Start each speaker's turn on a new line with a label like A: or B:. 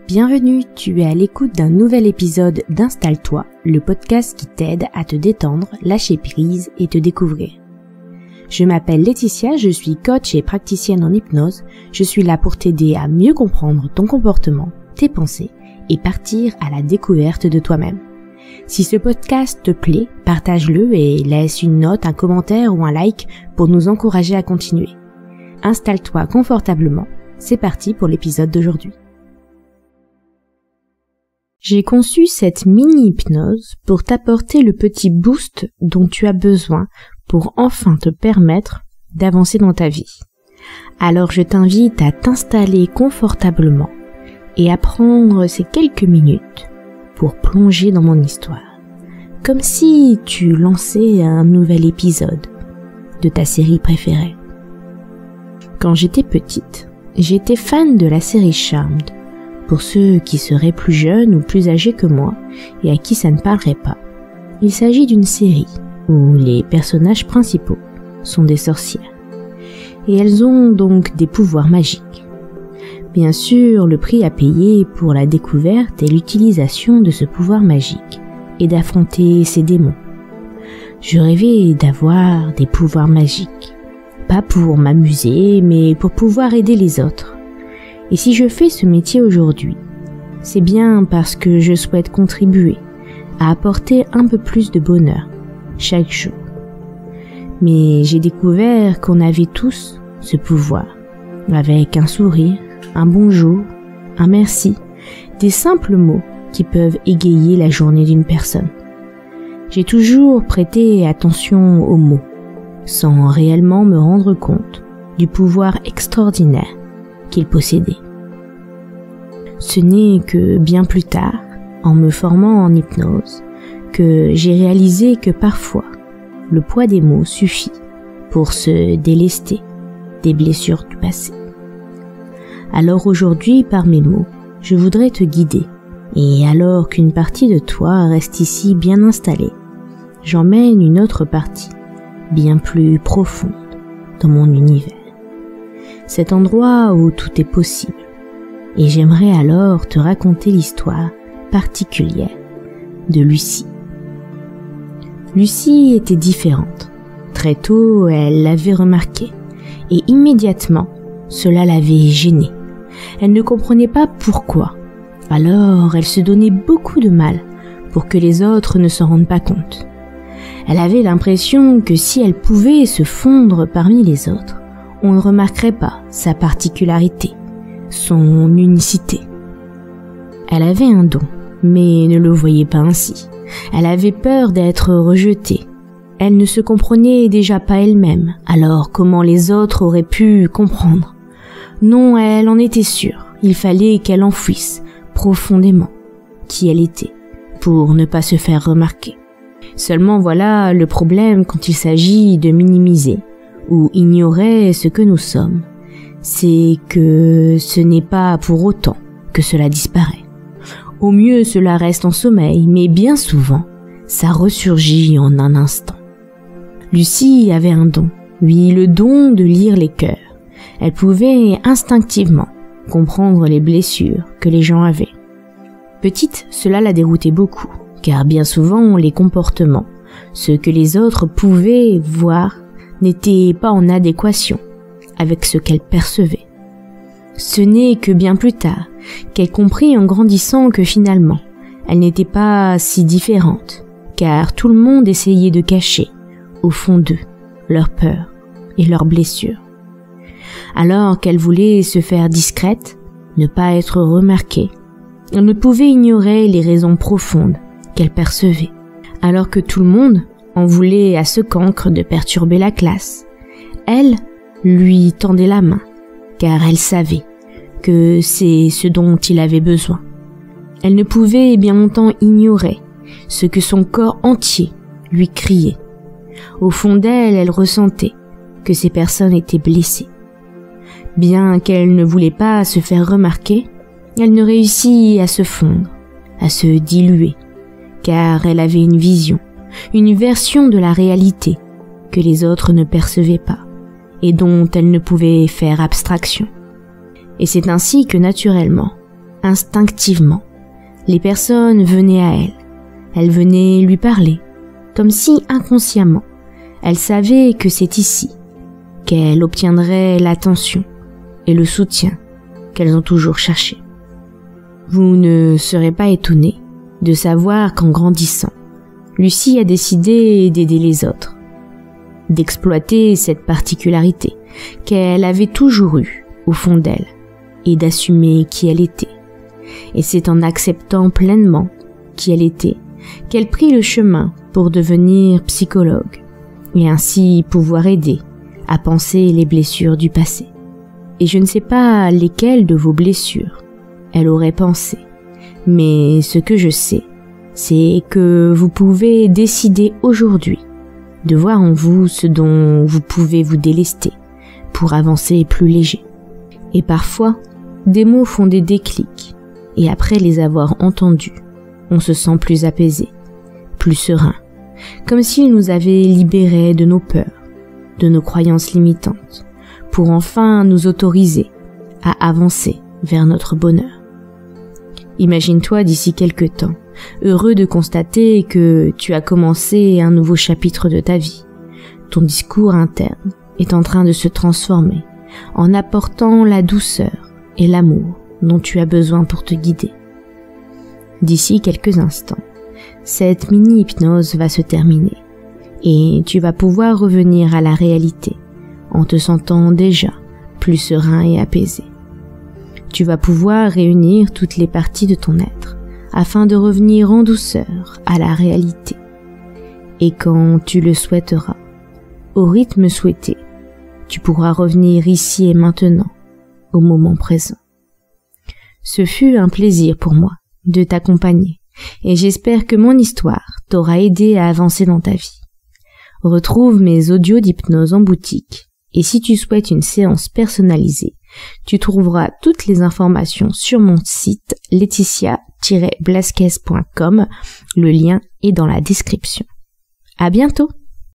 A: Bienvenue, tu es à l'écoute d'un nouvel épisode d'Installe-toi, le podcast qui t'aide à te détendre, lâcher prise et te découvrir. Je m'appelle Laetitia, je suis coach et praticienne en hypnose. Je suis là pour t'aider à mieux comprendre ton comportement, tes pensées et partir à la découverte de toi-même. Si ce podcast te plaît, partage-le et laisse une note, un commentaire ou un like pour nous encourager à continuer. Installe-toi confortablement, c'est parti pour l'épisode d'aujourd'hui. J'ai conçu cette mini-hypnose pour t'apporter le petit boost dont tu as besoin pour enfin te permettre d'avancer dans ta vie. Alors je t'invite à t'installer confortablement et à prendre ces quelques minutes pour plonger dans mon histoire, comme si tu lançais un nouvel épisode de ta série préférée. Quand j'étais petite, j'étais fan de la série Charmed. Pour ceux qui seraient plus jeunes ou plus âgés que moi et à qui ça ne parlerait pas, il s'agit d'une série où les personnages principaux sont des sorcières. Et elles ont donc des pouvoirs magiques. Bien sûr, le prix à payer pour la découverte et l'utilisation de ce pouvoir magique est d'affronter ces démons. Je rêvais d'avoir des pouvoirs magiques, pas pour m'amuser, mais pour pouvoir aider les autres. Et si je fais ce métier aujourd'hui, c'est bien parce que je souhaite contribuer à apporter un peu plus de bonheur chaque jour. Mais j'ai découvert qu'on avait tous ce pouvoir, avec un sourire, un bonjour, un merci, des simples mots qui peuvent égayer la journée d'une personne. J'ai toujours prêté attention aux mots, sans réellement me rendre compte du pouvoir extraordinaire qu'il possédait. Ce n'est que bien plus tard, en me formant en hypnose, que j'ai réalisé que parfois, le poids des mots suffit pour se délester des blessures du passé. Alors aujourd'hui, par mes mots, je voudrais te guider, et alors qu'une partie de toi reste ici bien installée, j'emmène une autre partie, bien plus profonde, dans mon univers. Cet endroit où tout est possible. Et j'aimerais alors te raconter l'histoire particulière de Lucie. Lucie était différente. Très tôt, elle l'avait remarqué. Et immédiatement, cela l'avait gênée. Elle ne comprenait pas pourquoi. Alors, elle se donnait beaucoup de mal pour que les autres ne s'en rendent pas compte. Elle avait l'impression que si elle pouvait se fondre parmi les autres, on ne remarquerait pas sa particularité, son unicité. Elle avait un don, mais ne le voyait pas ainsi. Elle avait peur d'être rejetée. Elle ne se comprenait déjà pas elle-même, alors comment les autres auraient pu comprendre? Non, elle en était sûre. Il fallait qu'elle enfouisse profondément qui elle était, pour ne pas se faire remarquer. Seulement voilà le problème quand il s'agit de minimiser ou ignorer ce que nous sommes, c'est que ce n'est pas pour autant que cela disparaît. Au mieux, cela reste en sommeil, mais bien souvent, ça ressurgit en un instant. Lucie avait un don, oui, le don de lire les cœurs. Elle pouvait instinctivement comprendre les blessures que les gens avaient. Petite, cela la déroutait beaucoup, car bien souvent, les comportements, ce que les autres pouvaient voir, n'était pas en adéquation avec ce qu'elle percevait. Ce n'est que bien plus tard qu'elle comprit en grandissant que finalement, elle n'était pas si différente, car tout le monde essayait de cacher, au fond d'eux, leurs peurs et leurs blessures. Alors qu'elle voulait se faire discrète, ne pas être remarquée, elle ne pouvait ignorer les raisons profondes qu'elle percevait, alors que tout le monde en voulait à ce cancre de perturber la classe. Elle lui tendait la main, car elle savait que c'est ce dont il avait besoin. Elle ne pouvait bien longtemps ignorer ce que son corps entier lui criait. Au fond d'elle, elle ressentait que ces personnes étaient blessées. Bien qu'elle ne voulait pas se faire remarquer, elle ne réussit à se fondre, à se diluer, car elle avait une vision, une version de la réalité que les autres ne percevaient pas et dont elle ne pouvait faire abstraction. Et c'est ainsi que naturellement, instinctivement. Les personnes venaient à elle. Elles venaient lui parler, comme si inconsciemment, elle savait que c'est ici qu'elle obtiendrait l'attention et le soutien qu'elles ont toujours cherché. Vous ne serez pas étonné de savoir qu'en grandissant, Lucie a décidé d'aider les autres, d'exploiter cette particularité qu'elle avait toujours eue au fond d'elle et d'assumer qui elle était. Et c'est en acceptant pleinement qui elle était qu'elle prit le chemin pour devenir psychologue et ainsi pouvoir aider à penser les blessures du passé. Et je ne sais pas lesquelles de vos blessures elle aurait pensé, mais ce que je sais, c'est que vous pouvez décider aujourd'hui de voir en vous ce dont vous pouvez vous délester pour avancer plus léger. Et parfois, des mots font des déclics, et après les avoir entendus, on se sent plus apaisé, plus serein, comme s'ils nous avaient libérés de nos peurs, de nos croyances limitantes, pour enfin nous autoriser à avancer vers notre bonheur. Imagine-toi d'ici quelque temps, heureux de constater que tu as commencé un nouveau chapitre de ta vie. Ton discours interne est en train de se transformer en apportant la douceur et l'amour dont tu as besoin pour te guider. D'ici quelques instants, cette mini-hypnose va se terminer et tu vas pouvoir revenir à la réalité en te sentant déjà plus serein et apaisé. Tu vas pouvoir réunir toutes les parties de ton être afin de revenir en douceur à la réalité. Et quand tu le souhaiteras, au rythme souhaité, tu pourras revenir ici et maintenant, au moment présent. Ce fut un plaisir pour moi de t'accompagner et j'espère que mon histoire t'aura aidé à avancer dans ta vie. Retrouve mes audios d'hypnose en boutique et si tu souhaites une séance personnalisée, tu trouveras toutes les informations sur mon site laetitia-blasquez.com. Le lien est dans la description. À bientôt!